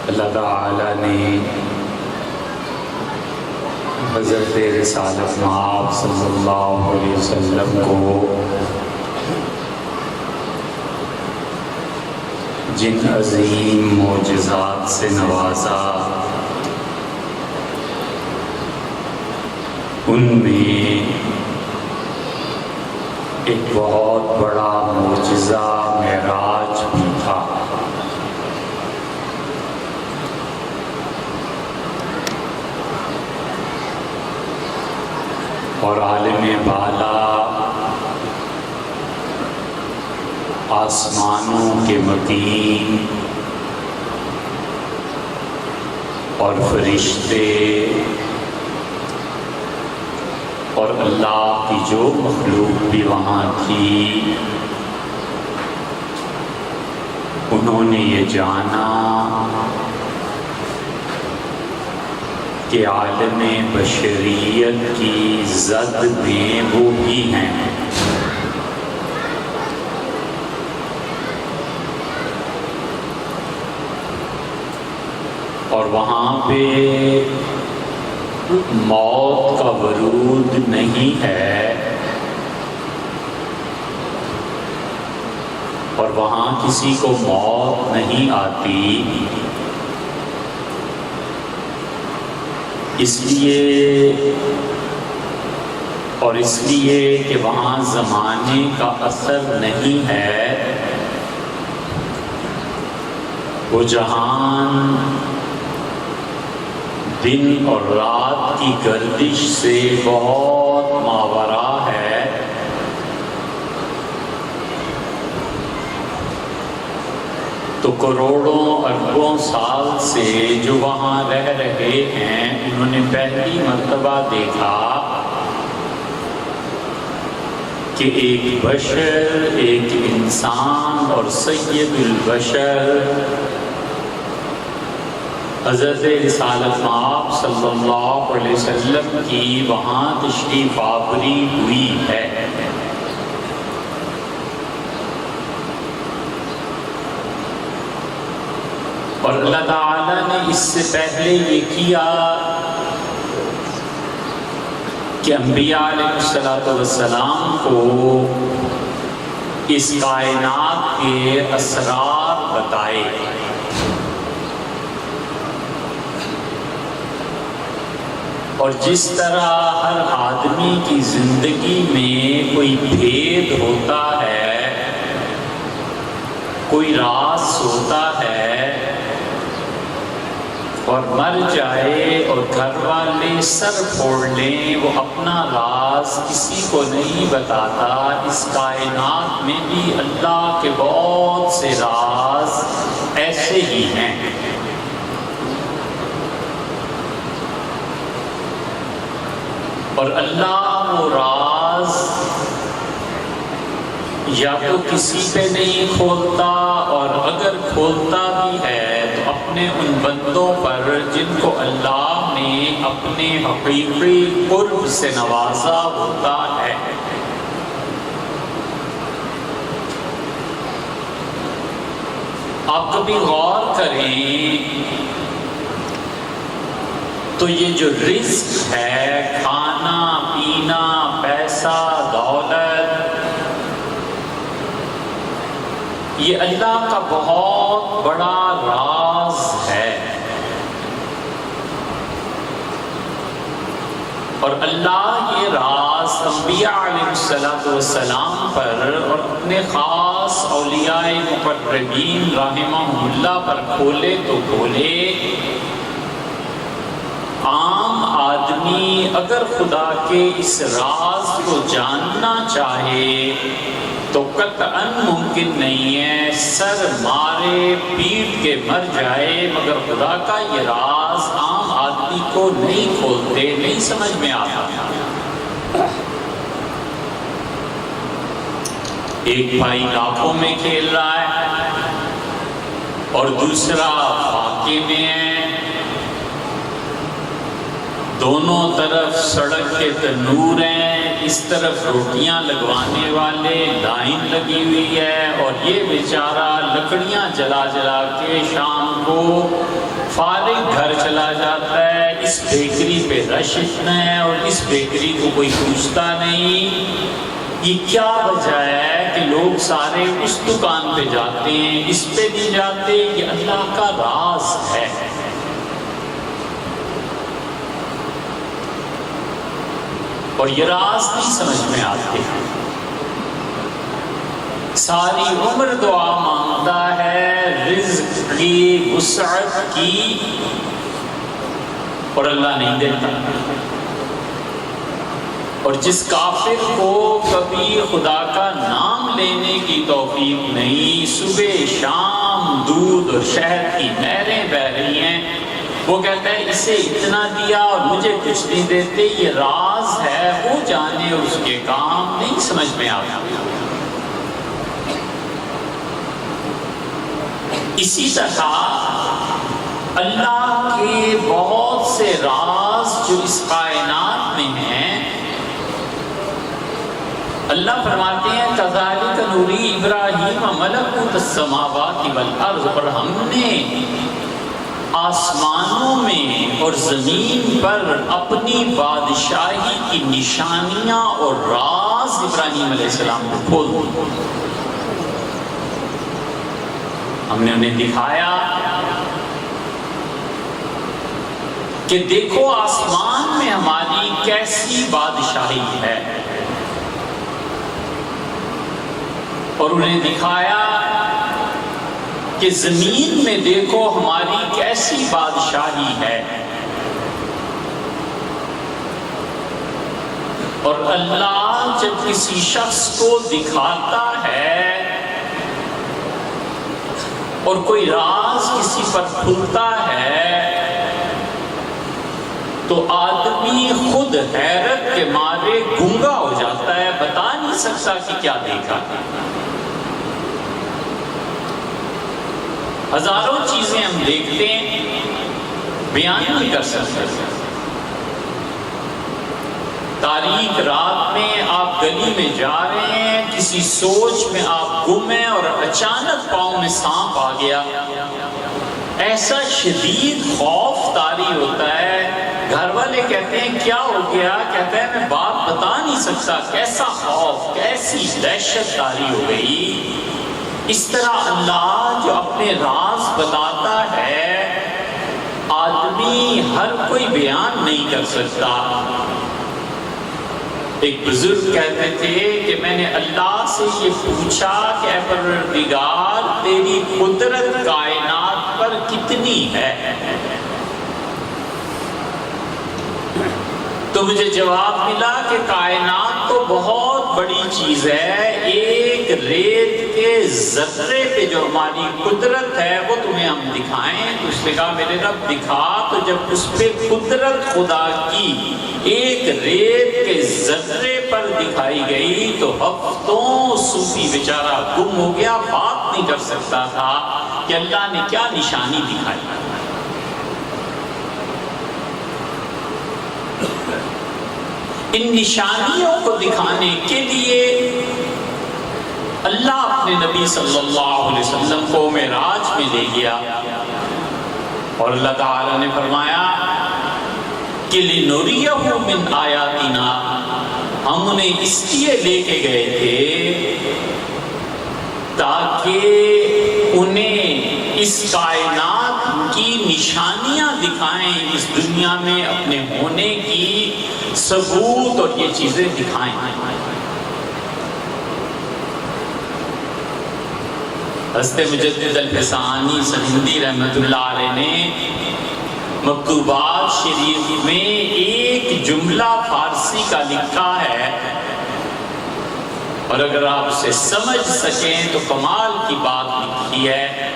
اللہ تعالیٰ نے حضرت رسالت مآب صلی اللہ علیہ وسلم کو جن عظیم معجزات سے نوازا، ان میں ایک بہت بڑا معجزہ معراج بھی تھا۔ اور عالم بالا آسمانوں کے متین اور فرشتے اور اللہ کی جو مخلوق بھی وہاں تھی، انہوں نے یہ جانا کہ عالم بشریت کی زد میں وہ بھی ہیں۔ اور وہاں پہ موت کا ورود نہیں ہے، اور وہاں کسی کو موت نہیں آتی، اس لیے کہ وہاں زمانے کا اثر نہیں ہے۔ وہ جہان دن اور رات کی گردش سے بہت ماورا ہے، تو کروڑوں اربوں سال سے جو وہاں رہ رہے ہیں، انہوں نے پہلی مرتبہ دیکھا کہ ایک بشر، ایک انسان اور سید البشر حضرت رسالت مآب صلی اللہ علیہ وسلم کی وہاں تشریف آوری ہوئی ہے۔ اور اللہ تعالیٰ نے اس سے پہلے یہ کیا کہ انبیاء علیہ السلام کو اس کائنات کے اسرار بتائے، اور جس طرح ہر آدمی کی زندگی میں کوئی بھید ہوتا ہے، کوئی راز ہوتا ہے، اور مر جائے اور گھر والے سر پھوڑ لیں، وہ اپنا راز کسی کو نہیں بتاتا، اس کائنات میں بھی اللہ کے بہت سے راز ایسے ہی ہیں۔ اور اللہ وہ راز یا تو کسی پہ نہیں کھولتا، اور اگر کھولتا بھی ہے تو اپنے ان بندوں پر جن کو اللہ نے اپنے حقیقی قرب سے نوازا ہوتا ہے۔ آپ کبھی غور کریں تو یہ جو رزق ہے، کھانا پینا، پیسہ دولت، یہ اللہ کا بہت بڑا راز ہے۔ اور اللہ یہ راز انبیاء علیہ السلام پر اور اپنے خاص اولیاء مقربین رحمہم اللہ پر کھولے تو کھولے۔ عام آدمی اگر خدا کے اس راز کو جاننا چاہے تو قطعاً ممکن نہیں ہے، سر مارے پیٹ کے مر جائے، مگر خدا کا یہ راز عام آدمی کو نہیں کھولتے، نہیں سمجھ میں آتا۔ ایک بھائی لاکھوں میں کھیل رہا ہے اور دوسرا فاقے میں ہے، دونوں طرف سڑک کے تنور ہیں، اس طرف روٹیاں لگوانے والے لائن لگی ہوئی ہے، اور یہ بیچارہ لکڑیاں جلا جلا کے شام کو فارغ گھر چلا جاتا ہے، اس بیکری پہ رش اتنا ہے اور اس بیکری کو کوئی پوچھتا نہیں۔ یہ کیا وجہ ہے کہ لوگ سارے اس دکان پہ جاتے ہیں، اس پہ نہیں جاتے؟ یہ اللہ کا راز ہے۔ اور یہ راز نہیں سمجھ میں آتے۔ ساری عمر دعا مانگتا ہے رزق کی، وسعت کی، اور اللہ نہیں دیتا۔ اور جس کافر کو کبھی خدا کا نام لینے کی توفیق نہیں، صبح شام دودھ اور شہد کی نہریں بہہ رہی ہیں، وہ کہتا ہے اسے اتنا دیا اور مجھے کچھ نہیں دیتے۔ یہ راز ہے، وہ جانے اور اس کے کام نہیں سمجھ میں آتا۔ اسی طرح اللہ کے بہت سے راز جو اس کائنات میں ہیں، اللہ فرماتے ہیں کذالک نوری ابراہیم ملکوت السماوات والارض، اور ہم نے آسمانوں میں اور زمین پر اپنی بادشاہی کی نشانیاں اور راز ابراہیم علیہ السلام کو کھول دی۔ ہم نے انہیں دکھایا کہ دیکھو آسمان میں ہماری کیسی بادشاہی ہے، اور انہیں دکھایا کہ زمین میں دیکھو ہماری کیسی بادشاہی ہے۔ اور اللہ جب کسی شخص کو دکھاتا ہے اور کوئی راز کسی پر کھلتا ہے تو آدمی خود حیرت کے مارے گنگا ہو جاتا ہے، بتا نہیں سکتا کہ کیا دیکھا۔ ہزاروں چیزیں ہم دیکھتے ہیں، بیان نہیں کر سکتے۔ تاریک رات میں آپ گلی میں جا رہے ہیں، کسی سوچ میں آپ گم ہیں اور اچانک پاؤں میں سانپ آ گیا، ایسا شدید خوف طاری ہوتا ہے۔ گھر والے کہتے ہیں کیا ہو گیا؟ کہتا ہے میں بات بتا نہیں سکتا، کیسا خوف، کیسی دہشت طاری ہو گئی۔ اس طرح اللہ جو اپنے راز بتاتا ہے، آدمی ہر کوئی بیان نہیں کر سکتا۔ ایک بزرگ کہتے تھے کہ میں نے اللہ سے یہ پوچھا کہ اے پروردگار تیری قدرت کائنات پر کتنی ہے؟ تو مجھے جواب ملا کہ کائنات تو بہت بڑی چیز ہے، ایک ریت کے ذرے پہ جو ہماری قدرت ہے وہ تمہیں ہم دکھائیں؟ تو اس نے کہا میرے رب دکھا۔ تو جب اس پہ قدرت خدا کی ایک ریت کے ذرے پر دکھائی گئی تو ہفتوں صوفی بیچارہ گم ہو گیا، بات نہیں کر سکتا تھا کہ اللہ نے کیا نشانی دکھائی۔ ان نشانیوں کو دکھانے کے لیے اللہ اپنے نبی صلی اللہ علیہ وسلم کو معراج میں لے گیا، اور اللہ تعالی نے فرمایا کہ لِنُرِيَهُ مِنْ آیاتنا، ہم انہیں اس لیے لے کے گئے تھے تاکہ انہیں اس کائنات کی نشانیاں دکھائیں، اس دنیا میں اپنے ہونے کی ثبوت اور یہ چیزیں دکھائیں۔ حضرت مجدد الفسانی سندھی رحمت اللہ علیہ نے مکتوبات شریف میں ایک جملہ فارسی کا لکھا ہے، اور اگر آپ اسے سمجھ سکیں تو کمال کی بات لکھی ہے۔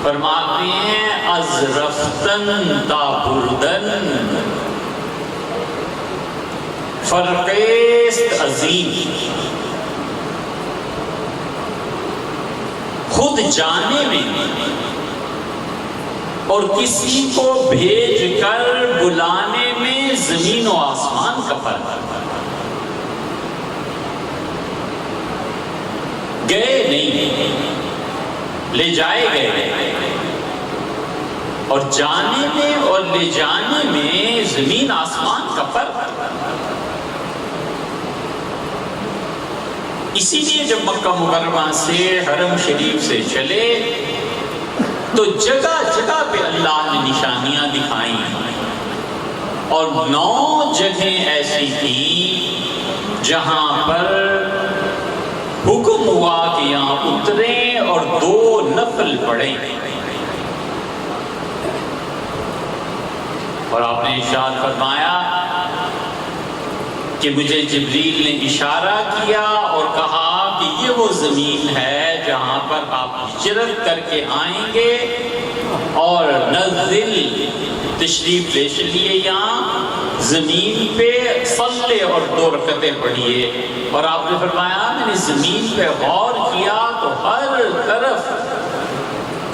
فرماتے ہیں ازرفتن تا بردن فرقیست عظیم، خود جانے میں اور کسی کو بھیج کر بلانے میں زمین و آسمان کا فرق۔ گئے نہیں، لے جائے گئے، اور جانے میں اور لے جانے میں زمین آسمان کا فرق. اسی لیے جب مکہ مکرمہ سے حرم شریف سے چلے تو جگہ جگہ پہ اللہ نے نشانیاں دکھائیں، اور 9 جگہیں ایسی تھیں جہاں پر حکم ہوا کہ یہاں اتریں اور 2 نفل پڑھیں. اور آپ نے ارشاد فرمایا کہ مجھے جبریل نے اشارہ کیا اور کہا کہ یہ وہ زمین ہے جہاں پر آپ ہجرت کر کے آئیں گے، اور نزل تشریف لے چلیے یہاں زمین پہ صلی اور 2 رکعتیں پڑھیے. اور آپ نے فرمایا میں نے زمین پہ غور کیا تو ہر طرف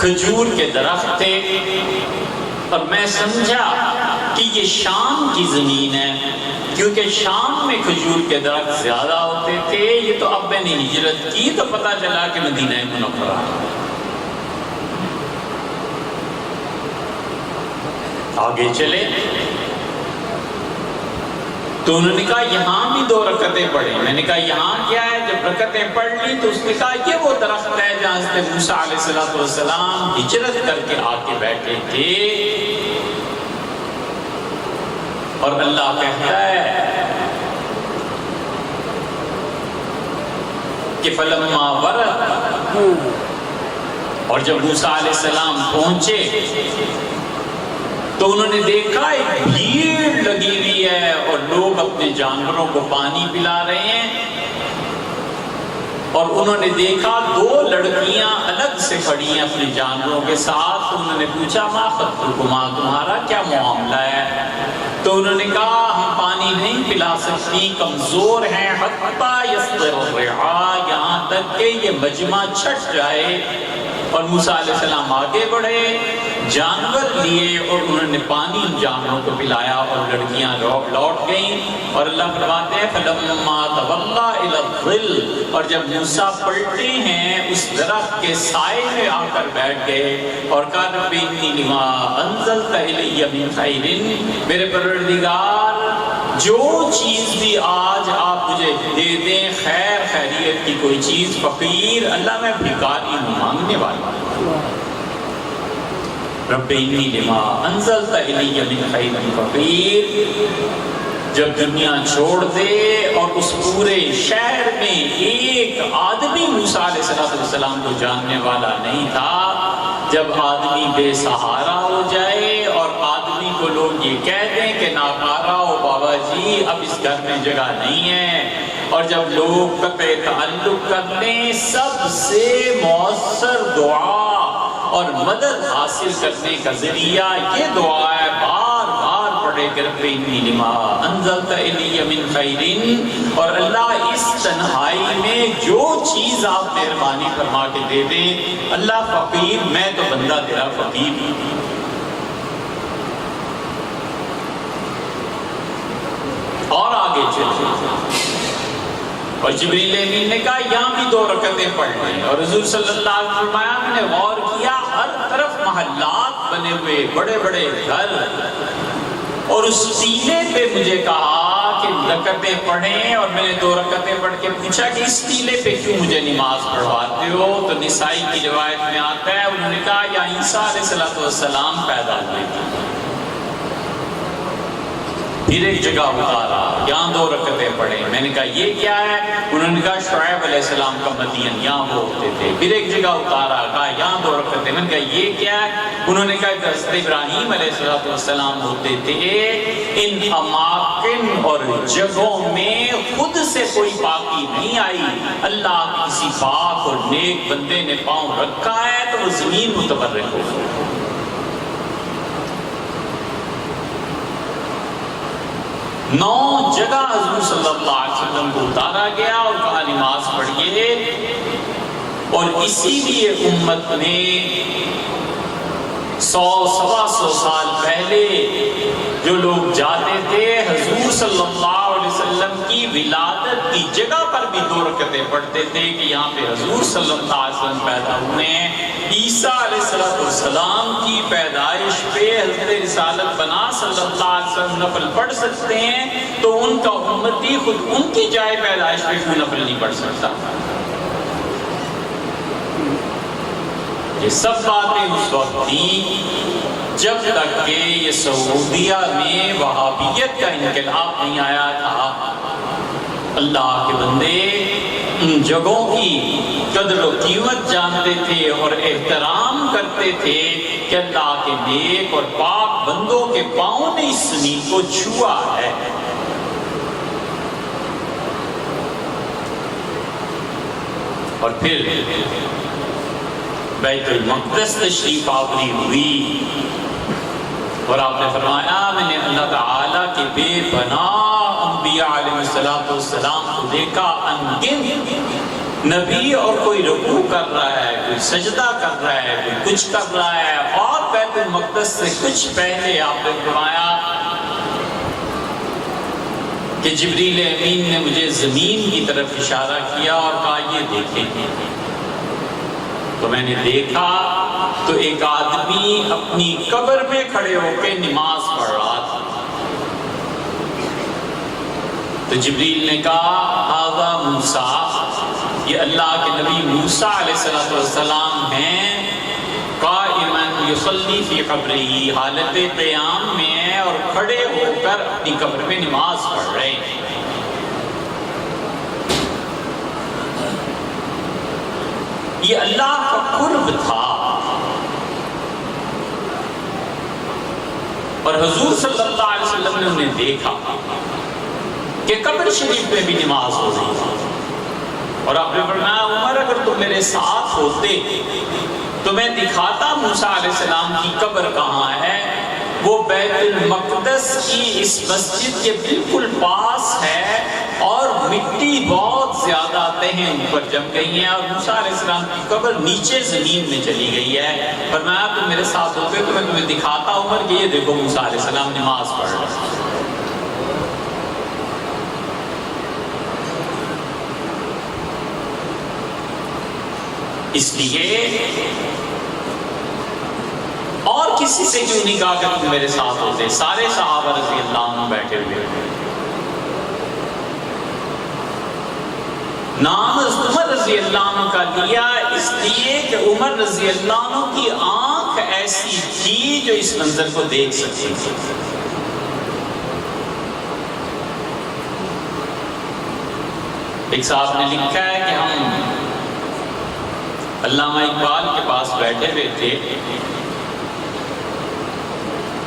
کھجور کے درخت تھے، اور میں سمجھا کہ یہ شام کی زمین ہے، کیونکہ شام میں کھجور کے درخت زیادہ ہوتے تھے. یہ تو اب میں نے ہجرت کی تو پتہ چلا کہ مدینہ منورہ. آگے چلے تو انہوں نے کہا یہاں بھی 2 رکعتیں پڑھیں. میں نے کہا یہاں کیا ہے؟ جب رکعتیں پڑھ لی تو اس نے کہا یہ وہ درخت ہے جہاں سے موسیٰ علیہ السلام ہجرت کر کے آ کے بیٹھے تھے. اور اللہ کہتا ہے کہ فلما ورد، اور جب موسیٰ علیہ السلام پہنچے تو انہوں نے دیکھا ایک بھیڑ لگی ہوئی ہے اور لوگ اپنے جانوروں کو پانی پلا رہے ہیں. اور انہوں نے دیکھا 2 لڑکیاں الگ سے کھڑی ہیں اپنے جانوروں کے ساتھ. تو انہوں نے پوچھا ما خطبکما، تمہارا کیا معاملہ ہے؟ تو انہوں نے کہا ہم پانی نہیں پلا سکتی، کمزور ہیں، حتی یصدر الرعاء، یہاں تک کہ یہ مجمع چھٹ جائے. اور موسیٰ علیہ السلام آگے بڑھے، جانور لیے اور انہوں نے پانی ان جانوروں کو پلایا اور لڑکیاں لوٹ گئیں. اور اللہ فرماتے ہیں فلما تولی الی الظل، اور جب موسیٰ پلٹے ہیں اس درخت کے سائے میں آ کر بیٹھ گئے اور کہا رب انی لما انزلت الی من خیر، میرے پروردگار جو چیز بھی آج آپ مجھے دے دیں، خیر خیریت کی کوئی چیز، فقیر، اللہ میں بھکاری ہوں، مانگنے والا. رب انی لما انزلت الی من خیر فقیر. جب دنیا چھوڑ دے اور اس پورے شہر میں ایک آدمی موسیٰ علیہ السلام کو جاننے والا نہیں تھا، جب آدمی بے سہارا ہو جائے اور آدمی کو لوگ یہ کہہ دیں کہ ناکارہ ہو بابا جی اب اس گھر میں جگہ نہیں ہے، اور جب لوگ قطع تعلق کر لیں، سب سے مؤثر دعا اور مدد حاصل کرنے کا ذریعہ یہ دعا ہے، بار بار پڑھے کہ رب انی لما انزلت الی من خیر. اور اللہ اس تنہائی میں جو چیز آپ مہربانی فرما کے دے دیں، اللہ فقیر، میں تو بندہ تیرا فقیر ہوں. اور آگے چلے اور جبریل امین نے کہا یہاں بھی 2 رکعتیں پڑھ لیں. اور حضور صلی اللہ علیہ وسلم فرمایا میں نے غور کیا، ہر طرف محلات بنے ہوئے، بڑے بڑے گھر، اور اس ٹیلے پہ مجھے کہا کہ رکعتیں پڑھیں. اور میں نے 2 رکعتیں پڑھ کے پوچھا کہ اس ٹیلے پہ کیوں مجھے نماز پڑھواتے ہو؟ تو نسائی کی روایت میں آتا ہے انہوں نے کہا یا عیسیٰ علیہ السلام پیدا ہوئے تھے. پھر ایک جگہ اتارا، یہاں 2 رکعتیں پڑھیں. میں نے کہا یہ کیا ہے؟ انہوں نے کہا شعیب علیہ السلام کا مدین، یہاں وہ ہوتے تھے. پھر ایک جگہ اتارا، کہا یہاں 2 رکعتیں. میں نے کہا یہ کیا ہے؟ انہوں نے کہا حضرت ابراہیم علیہ السلام ہوتے تھے. ان اماکن اور جگہوں میں خود سے کوئی پاکی نہیں آئی، اللہ کی کسی پاک اور نیک بندے نے پاؤں رکھا ہے تو وہ زمین متبرک ہو. 9 جگہ حضور صلی اللہ علیہ وسلم کو اتارا گیا اور کہا نماز پڑھیے. اور اسی لیے امت نے 100-125 سال پہلے جو لوگ جاتے تھے حضور صلی اللہ علیہ وسلم کی ولادت کی جگہ پر بھی 2 رکعتیں پڑھتے تھے کہ یہاں پہ حضور صلی اللہ علیہ وسلم پیدا ہوئے ہیں، عیسیٰ علیہ السلام کی پیدائش پہ حضرت رسالت بنا صلی اللہ علیہ وسلم نفل پڑھ سکتے ہیں، تو ان کا امتی خود ان کی جائے پیدائش پہ کیوں نفل نہیں پڑھ سکتا؟ یہ سب باتیں اس وقت تھیں جب تک کہ یہ سعودیہ میں وہابیت کا انقلاب نہیں آیا تھا۔ اللہ کے بندے ان جگہوں کی قدر و قیمت جانتے تھے اور احترام کرتے تھے کہ اللہ کے نیک اور پاک بندوں کے پاؤں نے اس زمین کو چھوا ہے۔ اور پھر بیت المقدس تشریف آوری ہوئی اور آپ نے فرمایا میں نے اللہ تعالیٰ کے بے پناہ انبیاء علیہ السلام کو دیکھا، انگن نبی اور کوئی رکوع کر رہا ہے، کوئی سجدہ کر رہا ہے، کوئی کچھ کر رہا ہے، اور بیت المقدس سے کچھ پہلے آپ نے فرمایا کہ جبریل امین نے مجھے زمین کی طرف اشارہ کیا اور کہا یہ دیکھیں۔ تو میں نے دیکھا تو ایک آدمی اپنی قبر میں کھڑے ہو کے نماز پڑھ رہا تھا۔ تو جبریل نے کہا ھذا موسیٰ، یہ اللہ کے نبی موسیٰ علیہ السلام ہیں، قائما یصلی فی قبرہ، حالت قیام میں ہیں اور کھڑے ہو کر اپنی قبر میں نماز پڑھ رہے ہیں۔ یہ اللہ کا قرب تھا، اور حضور صلی اللہ علیہ وسلم نے انہیں دیکھا کہ قبر شریف میں بھی نماز ہو رہی تھی، اور آپ نے فرمایا عمر اگر تم میرے ساتھ ہوتے تو میں دکھاتا موسیٰ علیہ السلام کی قبر کہاں ہے، وہ بیت المقدس کی اس مسجد کے بالکل پاس ہے، اور مٹی بہت زیادہ تہیں اوپر جم گئی ہیں، اور موسیٰ علیہ السلام کی قبر نیچے زمین میں چلی گئی ہے۔ فرمایا تم میرے ساتھ ہوتے تو میں تمہیں دکھاتا عمر کہ یہ دیکھو موسیٰ علیہ السلام نماز پڑھ رہے ہیں۔ اس لیے اور کسی سے کیوں نہیں کہا کہ تم میرے ساتھ ہوتے، سارے صحابہ رضی اللہ عنہ بیٹھے ہوئے، نام عمر رضی اللہ عنہ کا لیا اس لیے کہ عمر رضی اللہ عنہ کی آنکھ ایسی تھی جو اس منظر کو دیکھ سکتی تھی۔ ایک صاحب نے لکھا ہے کہ ہم علامہ اقبال کے پاس بیٹھے ہوئے تھے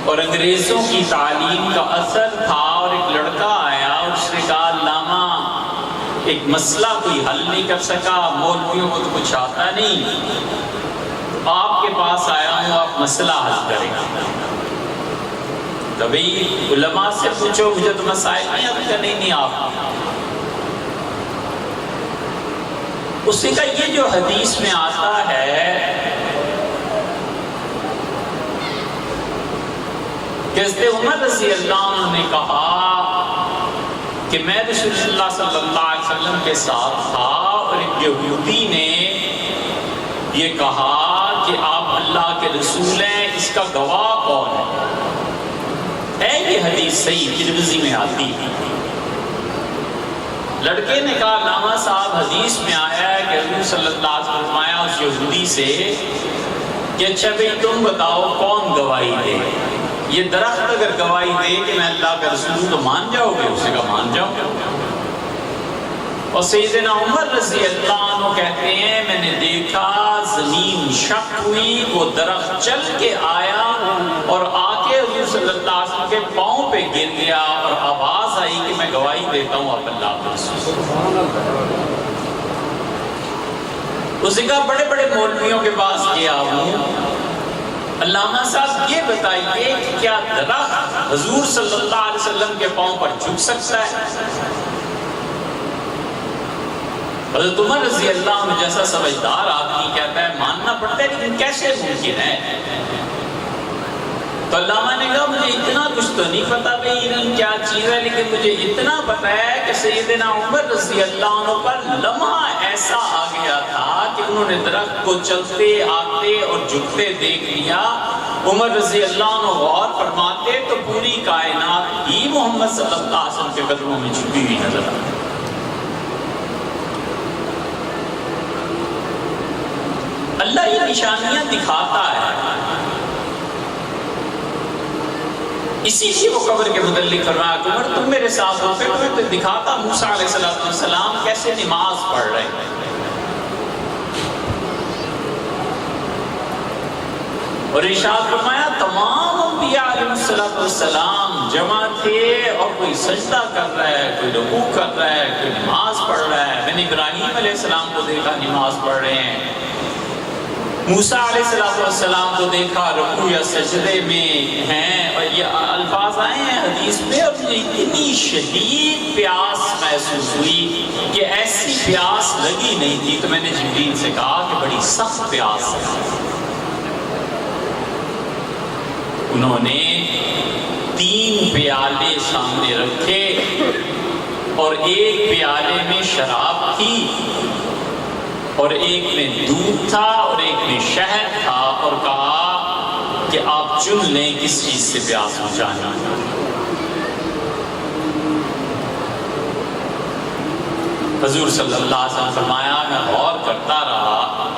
اور انگریزوں کی تعلیم کا اثر تھا، اور ایک لڑکا آیا اور اس نے کہا علامہ ایک مسئلہ کوئی حل نہیں کر سکا، مولویوں کو تو کچھ آتا نہیں، آپ کے پاس آیا ہوں آپ مسئلہ حل کریں۔ کبھی علماء سے پوچھو مجھے تو مسائل نہیں آتا، نہیں آپ۔ اس نے کہا یہ جو حدیث میں آتا ہے کہ حضرت عمر رضی اللہ عنہ نے کہا کہ میں رسول اللہ صلی اللہ علیہ وسلم کے ساتھ تھا اور ایک یہودی نے یہ کہا کہ آپ اللہ کے رسول ہیں، اس کا گواہ کون ہے یہ حدیث صحیح ترمذی میں آتی ہے۔ لڑکے نے کہا علامہ صاحب حدیث میں آیا ہے کہ حضور صلی اللہ علیہ وسلم فرمایا اس یہودی سے کہ اچھا بھئی تم بتاؤ کون گواہی دے، یہ درخت اگر گواہی دے کہ میں اللہ کا رسول ہوں تو مان جاؤ گے؟ اس نے کہا مان جاؤ۔ اور سیدنا عمر رضی اللہ عنہ کہتے ہیں میں نے دیکھا زمین شق ہوئی، وہ درخت چل کے آیا اور آ کے حضور صلی اللہ علیہ وسلم کے پاؤں پہ گر گیا، اور آواز آئی کہ میں گواہی دیتا ہوں آپ اللہ کے رسول۔ اس نے کہا بڑے بڑے مولویوں کے پاس گیا ہوں، علامہ صاحب یہ بتائیے کہ کیا درخت حضور صلی اللہ علیہ وسلم کے پاؤں پر جھک سکتا ہے؟ حضرت عمر رضی اللہ عنہ جیسا سمجھدار آدمی کہتا ہے ماننا پڑتا ہے لیکن کیسے ممکن ہے؟ تو علامہ نے کہا مجھے اتنا کچھ تو نہیں پتا بھائی علم کیا چیز ہے، لیکن مجھے اتنا پتا ہے کہ سیدنا عمر رضی اللہ عنہ پر لمحہ ایسا آ گیا تھا کہ انہوں نے درخت کو چلتے آتے اور جھکتے دیکھ لیا۔ عمر رضی اللہ عنہ غور فرماتے تو پوری کائنات ہی محمد صلی اللہ علیہ وسلم کے قدموں میں جھکی ہوئی نظر آتی۔ اللہ یہ نشانیاں دکھاتا ہے، اسی لیے وہ قبر کے متعلق فرمایا کہ عمر تم میرے ساتھ ہوتے تو دکھاتا موسیٰ علیہ السلام کیسے نماز پڑھ رہے ہیں۔ اور ارشاد فرمایا تمام انبیاء علیہ السلام جمع تھے اور کوئی سجدہ کر رہا ہے، کوئی رکوع کر رہا ہے، کوئی نماز پڑھ رہا ہے۔ میں نے ابراہیم علیہ السلام کو دیکھا نماز پڑھ رہے ہیں، موسیٰ علیہ السلام کو دیکھا رکوع یا سجدے میں ہیں، اور یہ الفاظ آئے ہیں حدیث میں، اور مجھے اتنی شدید پیاس محسوس ہوئی کہ ایسی پیاس لگی نہیں تھی، تو میں نے جبریل سے کہا کہ بڑی سخت پیاس ہے۔ انہوں نے 3 پیالے سامنے رکھے اور ایک پیالے میں شراب تھی اور ایک میں دودھ تھا اور ایک میں شہد تھا، اور کہا کہ آپ چن لیں کس چیز سے پیاس بجھانی۔ حضور صلی اللہ علیہ وسلم فرمایا میں غور کرتا رہا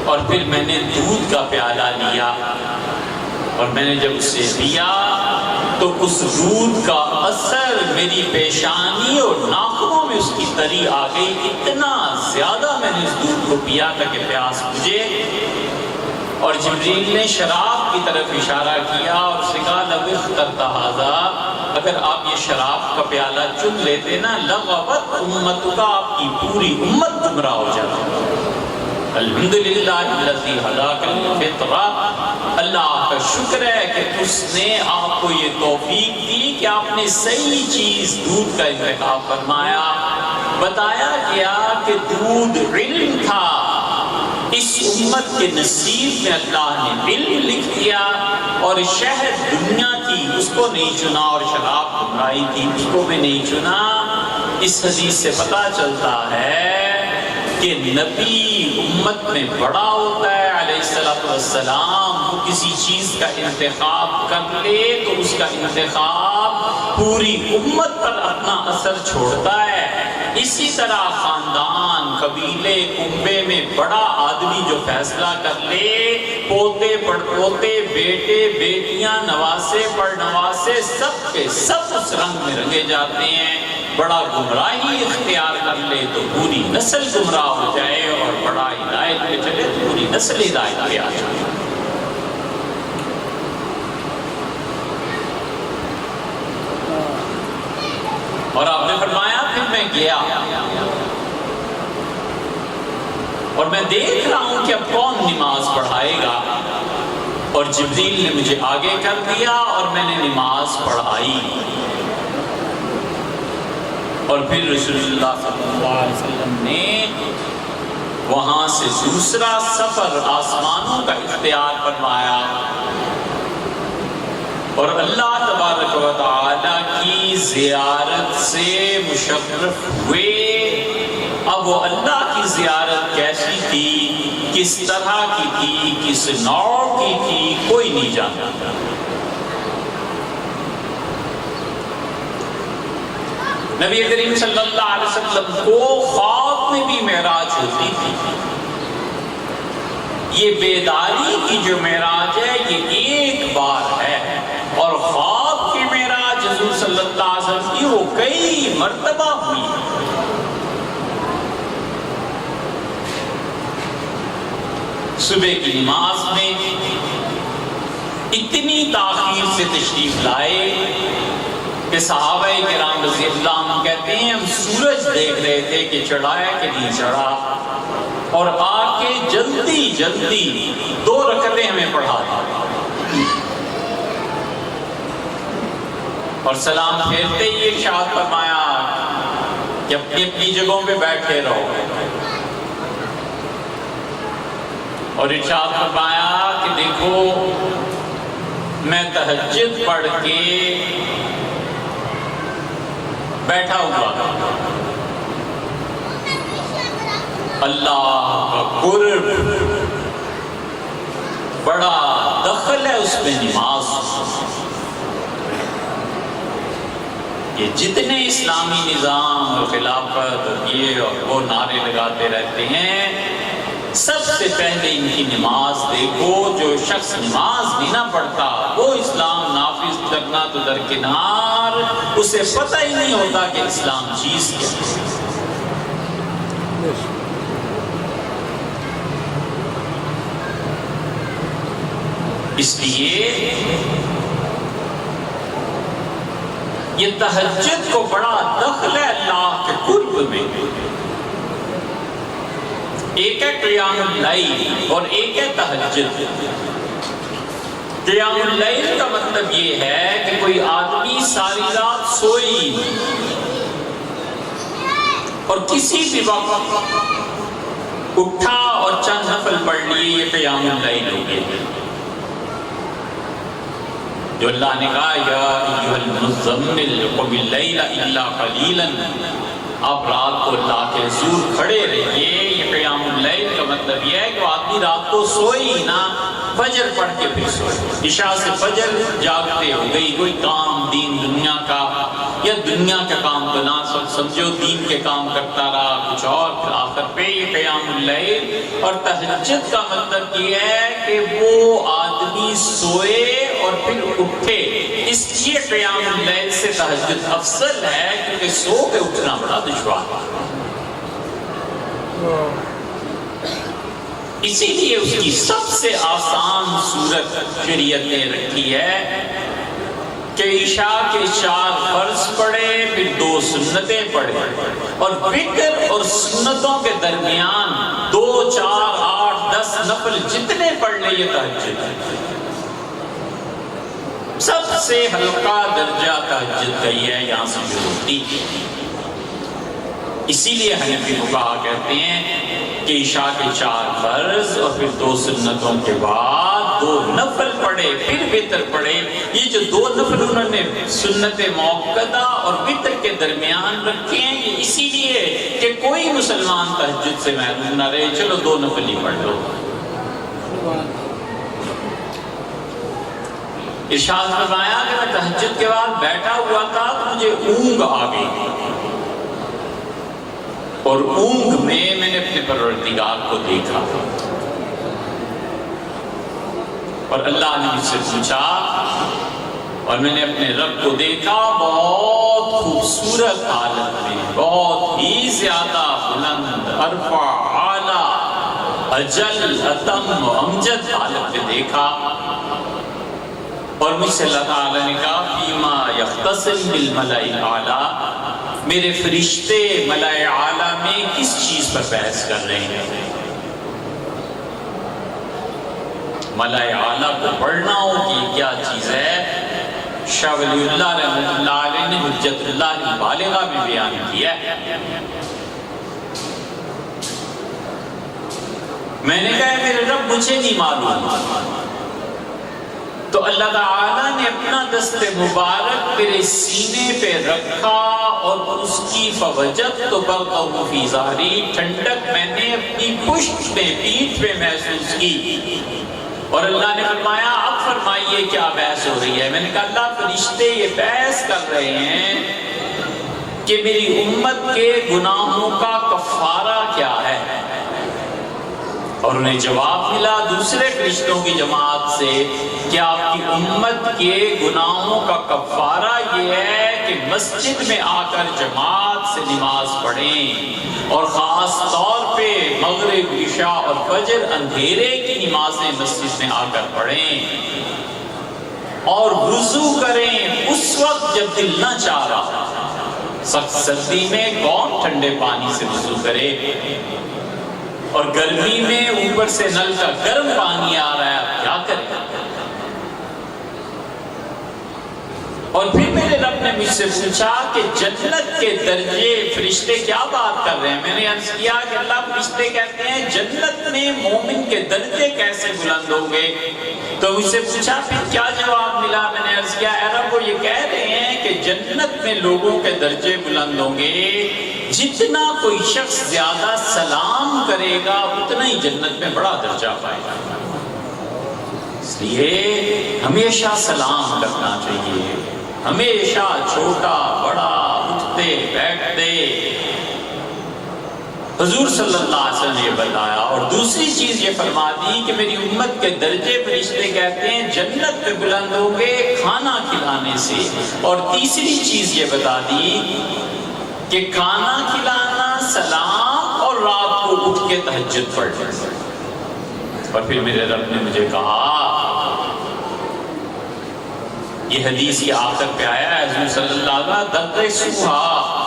اور پھر میں نے دودھ کا پیالہ لیا، اور میں نے جب اسے پیا تو اس دودھ کا اثر میری پیشانی اور ناخنوں میں اس کی تری آ گئی، اتنا زیادہ میں نے اس دودھ کو پیا تھا کہ پیاس بجھے۔ اور جبریل نے شراب کی طرف اشارہ کیا اور اسے کہا لو اخترت ھذا، اگر آپ یہ شراب کا پیالہ چن لیتے نا لغوت امتک، آپ کی پوری امت گمراہ ہو جاتی۔ الحمدللہ الذی ہداک للفطرہ، اللہ کا شکر ہے کہ اس نے آپ کو یہ توفیق دی کہ آپ نے صحیح چیز دودھ کا انتخاب فرمایا۔ بتایا گیا کہ دودھ علم تھا، اس امت کے نصیب میں اللہ نے علم لکھ دیا، اور شہد دنیا تھی اس کو نہیں چنا، اور شراب گمراہی تھی اس کو بھی نہیں چنا۔ اس حدیث سے پتہ چلتا ہے کہ نبی امت میں بڑا ہوتا ہے علیہ السلام، وہ کسی چیز کا انتخاب کر لے تو اس کا انتخاب پوری امت پر اپنا اثر چھوڑتا ہے۔ اسی طرح خاندان، قبیلے، کنبے میں بڑا آدمی جو فیصلہ کر لے، پوتے پڑپوتے، بیٹے بیٹیاں، نواسے پڑنواسے سب کے سب اس رنگ میں رنگے جاتے ہیں۔ بڑا گمراہی اختیار کر لے تو پوری نسل گمراہ ہو جائے، اور بڑا ہدایت پہ چلے تو پوری نسل ہدایت پہ آ جائے۔ اور آپ نے فرمایا پھر میں گیا اور میں دیکھ رہا ہوں کہ اب کون نماز پڑھائے گا، اور جبریل نے مجھے آگے کر دیا اور میں نے نماز پڑھائی۔ اور پھر رسول اللہ صلی اللہ علیہ وسلم نے وہاں سے دوسرا سفر آسمانوں کا اختیار فرمایا، اور اللہ تبارک و تعالی کی زیارت سے مشرف ہوئے۔ اب وہ اللہ کی زیارت کیسی تھی، کس طرح کی تھی، کس نوع کی تھی، کوئی نہیں جانتا۔ نبی کریم صلی اللہ علیہ وسلم کو خواب میں بھی معراج ہوتی تھی۔ یہ بیداری کی جو معراج ہے یہ ایک بار ہے، اور خواب کی معراج حضور صلی اللہ علیہ وسلم کی وہ کئی مرتبہ ہوئی۔ صبح کی نماز میں اتنی تاخیر سے تشریف لائے کہ صحابہ کرام رضی اللہ عنہ کہتے ہیں ہم سورج دیکھ رہے تھے کہ چڑھا ہے کہ نہیں چڑھا، اور آ کے جلدی جلدی 2 رکعتیں ہمیں پڑھا دی، اور سلام پھیرتے ہی ارشاد فرمایا کہ اپنی اپنی جگہوں پہ بیٹھے رہو، اور ارشاد فرمایا کہ دیکھو میں تہجد پڑھ کے بیٹھا ہوا، اللہ کا قرب، بڑا دخل ہے اس میں نماز۔ یہ جتنے اسلامی نظام اور خلافت اور یہ اور وہ نعرے لگاتے رہتے ہیں، سب سے پہلے ان کی نماز دیکھو۔ جو شخص نماز نہیں نہ پڑھتا وہ اسلام نافذ کرنا تو درکنار، اسے پتہ ہی نہیں ہوتا کہ اسلام چیز کیا ہے۔ اس لیے یہ تہجد کو بڑا دخل ہے اللہ کے قرب میں۔ ایک ہے قیام اللیل اور ایک ہے تہجد۔ قیام اللیل کا مطلب یہ ہے کہ کوئی آدمی ساری رات سوئی اور کسی بھی وقت اٹھا اور چند نفل پڑھ لیے، یہ قیام اللیل ہو گیا۔ جو اللہ نے کہا یا ایھا المزمل قم اللیل الا قلیلا، آپ رات کو اللہ کے حضور کھڑے رہیے۔ یہ قیام اللیل کا مطلب یہ ہے کہ آدمی رات کو سوئی نہ، فجر پڑھ کے پھر سوئی، عشاء سے فجر جاگتے ہو گئی، کوئی کام دین دنیا کا یا دنیا کا کام تو نہ سمجھو، دین کے کام کرتا رہا کچھ اور، پھر آخر پہ یہ قیام اللیل۔ اور تہجد کا مطلب یہ ہے کہ وہ آدمی سوئے اور پھر اٹھے، اس لیے قیام اللیل سے تہجد افضل ہے، کیونکہ سو کے اٹھنا بڑا دشوار ہے۔ اسی لیے اس کی سب سے آسان صورت شریعت نے رکھی ہے کہ عشاء کے 4 فرض پڑھے، پھر 2 سنتیں پڑھے، اور وتر اور سنتوں کے درمیان 2، 4، 8، 10 نفل جتنے پڑھ لیں یہ تہجد ہے۔ سب سے ہلکا درجہ تہجد کا یہ ہے، یہاں سے شروع ہوتی ہے۔ اسی لیے حنفی فقہا کہتے ہیں کہ عشاء کے 4 فرض اور پھر 2 سنتوں کے بعد 2 نفل پڑھے، پھر وتر پڑھے۔ یہ جو 2 نفل انہوں نے سنت موقدہ اور وتر کے درمیان رکھے ہیں، یہ اسی لیے کہ کوئی مسلمان تہجد سے محروم نہ رہے، چلو 2 نفل ہی پڑھ لو۔ ارشاد فرمایا کہ میں تہجد کے بعد بیٹھا ہوا تھا تو مجھے اونگ آ گئی، اور اونگ میں نے اپنے پروردگار کو دیکھا، اور اللہ نے مجھ سے پوچھا اور میں نے اپنے رب کو دیکھا بہت خوبصورت حالت میں، بہت ہی زیادہ بلند، ارفع، اعلیٰ، اجل، اتم و امجد حالت میں دیکھا۔ اور مجھ سے اللہ تعالیٰ نے کہا فیما یختصم بالملأ الاعلیٰ، میرے فرشتے ملائے اعلیٰ میں کس چیز پر بحث کر رہے ہیں؟ ملائے اعلیٰ کو پڑھنا ہو کہ یہ کیا چیز ہے، شاہ ولی اللہ رحمۃ اللہ علیہ نے حجت اللہ البالغہ میں بیان کیا ہے۔ میں نے کہا میرے رب مجھے نہیں معلوم، تو اللہ تعالیٰ نے اپنا دست مبارک میرے سینے پہ رکھا اور اس کی فوجدت برقہ فی ظہری، ٹھنڈک میں نے اپنی پشت میں، پیٹھ پہ محسوس کی۔ اور اللہ نے فرمایا اب فرمائیے کیا بحث ہو رہی ہے؟ میں نے کہا اللہ فرشتے یہ بحث کر رہے ہیں کہ میری امت کے گناہوں کا کفارہ کیا ہے۔ اور انہیں جواب ملا دوسرے فرشتوں کی جماعت سے کہ آپ کی امت کے گناہوں کا کفارہ یہ ہے کہ مسجد میں آ کر جماعت سے نماز پڑھیں، اور خاص طور پہ مغرب، عشاء اور فجر اندھیرے کی نمازیں مسجد میں آ کر پڑھیں، اور وضو کریں اس وقت جب دل نہ چاہ رہا۔ سخت سردی میں کون ٹھنڈے پانی سے وضو کرے، اور گرمی میں اوپر سے نل کا گرم پانی آ رہا ہے، کیا کرے؟ اور پھر میرے رب نے مجھ سے پوچھا کہ جنت کے درجے فرشتے کیا بات کر رہے ہیں؟ میں نے عرض کیا کہ اللہ فرشتے کہتے ہیں جنت میں مومن کے درجے کیسے بلند ہوں گے؟ تو مجھ سے پوچھا پھر کیا جواب ملا؟ میں نے عرض کیا اے رب وہ یہ کہہ رہے ہیں کہ جنت میں لوگوں کے درجے بلند ہوں گے، جتنا کوئی شخص زیادہ سلام کرے گا اتنا ہی جنت میں بڑا درجہ پائے گا۔ اس لیے ہمیشہ سلام کرنا چاہیے، ہمیشہ چھوٹا بڑا اٹھتے بیٹھتے حضور صلی اللہ علیہ وسلم نے یہ بتایا۔ اور دوسری چیز یہ فرما دی کہ میری امت کے درجے فرشتے کہتے ہیں جنت میں بلند ہوں گے کھانا کھلانے سے۔ اور تیسری چیز یہ بتا دی کہ کھانا کھلانا، سلام، اور رات کو اٹھ کے تہجد پڑھنا۔ اور پھر میرے رب نے مجھے کہا، یہ حدیث کی آخر پہ آیا ہے حضور صلی اللہ علیہ وسلم درسوہا،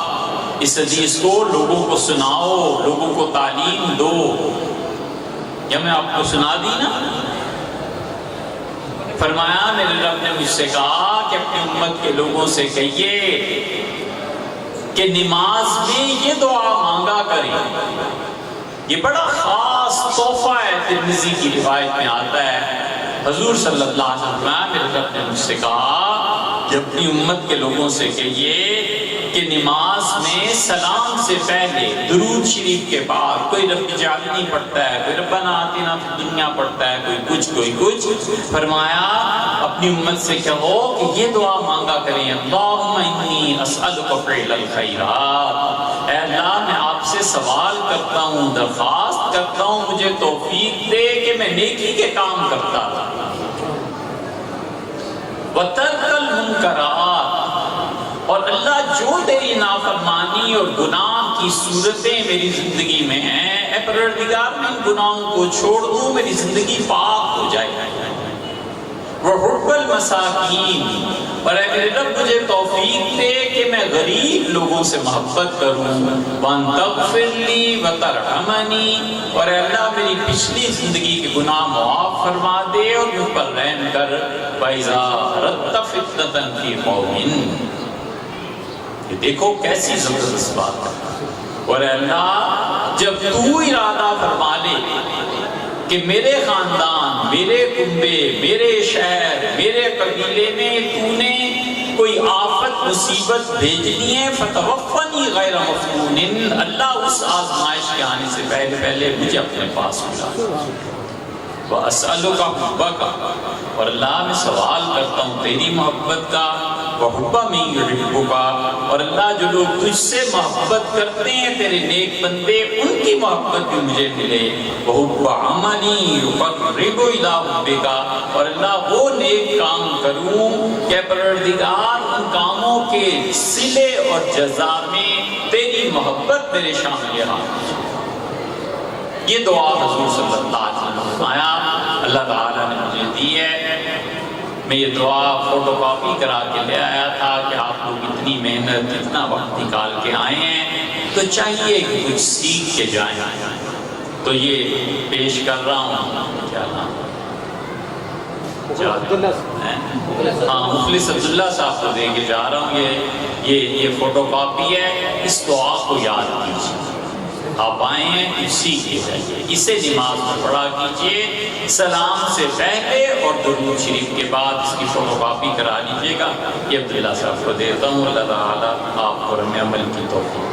اس حدیث کو لوگوں کو سناؤ، لوگوں کو تعلیم دو۔ یا میں آپ کو سنا دی نا؟ فرمایا میرے رب نے مجھ سے کہا کہ اپنی امت کے لوگوں سے کہیے کہ نماز میں یہ دعا مانگا کریں۔ یہ بڑا خاص تحفہ ہے، ترمذی کی روایت میں آتا ہے حضور صلی اللہ علیہ وسلم میرے رب نے مجھ سے کہا کہ اپنی امت کے لوگوں سے کہیے کہ نماز میں سلام سے پہلے درود شریف کے بعد کوئی رب اجعلنی پڑھتا ہے، کوئی ربنا آتنا فی الدنیا پڑھتا ہے، کوئی کچھ فرمایا اپنی امت سے کہو کہ یہ دعا مانگا کریں، اللہم انی اسألک فعل الخیرات، اے اللہ میں آپ سے سوال کرتا ہوں، درخواست کرتا ہوں مجھے توفیق دے کہ میں نیکی کے کام کرتا تھا، وترک المنکرات، اور اللہ جو تیری نافرمانی اور گناہ کی صورتیں میری زندگی میں ہیں، اے پروردگار میں ان گناہوں کو چھوڑ دوں، میری زندگی پاک ہو جائے۔ وحب المساکین، اور اے میرے رب مجھے توفیق دے کہ میں غریب لوگوں سے محبت کروں، وان تغفر لی وترحمنی، اور اے اللہ میری پچھلی زندگی کے گناہ معاف فرما دے اور مجھ پر رحم کر، فَإِذَا أَرَدْتَ فِتْنَةً فِي قَوْمٍ، یہ دیکھو کیسی زبردست بات ہے۔ اور اے اللہ جب تو ارادہ فرما لے کہ میرے خاندان، میرے کنبے، میرے شہر، میرے قبیلے میں تو نے کوئی آفت مصیبت بھیجنی ہے، فتوفنی غیر مفتون، اللہ اس آزمائش کے آنے سے پہلے مجھے اپنے پاس بلا۔ وَأَسْأَلُكَ حُبَّكَ، اور اللہ میں سوال کرتا ہوں تیری محبت کا، وَحُبَّ مَن يُحِبُّكَ، اور اللہ جو لوگ تجھ سے محبت کرتے ہیں تیرے نیک بندے ان کی محبت بھی مجھے ملے، وَحُبَّ عَمَلٍ يُقَرِّبُ إِلَىٰ حُبِّكَ، اور اللہ وہ نیک کام کروں کہ پروردگار ان کاموں کے صلے اور جزا میں تیری محبت میرے شامل ہو۔ یہ دعا حضور صلی اللہ علیہ وسلم نے فرمایا، اللہ تعالیٰ نے مجھے دی ہے۔ میں یہ دعا فوٹو کاپی کرا کے لے آیا تھا کہ آپ لوگ اتنی محنت اتنا وقت نکال کے آئے ہیں تو چاہیے کہ کچھ سیکھ کے جائیں، تو یہ پیش کر رہا ہوں۔ کیا نام؟ ہاں، مخلص عبداللہ صاحب کو دے کے جا رہا ہوں۔ یہ فوٹو کاپی ہے، اس دعا کو یاد کیجیے، آپ آئے ہیں کچھ سیکھ کے جائیے، اسے نماز میں پڑھا کیجیے، سلام سے پہلے اور درود شریف کے بعد اس کی فوٹو کاپی کرا لیجیے گا۔ یہ عبداللہ صاحب کو دیتا ہوں، اللہ تعالیٰ آپ کو عمل کی توفیق۔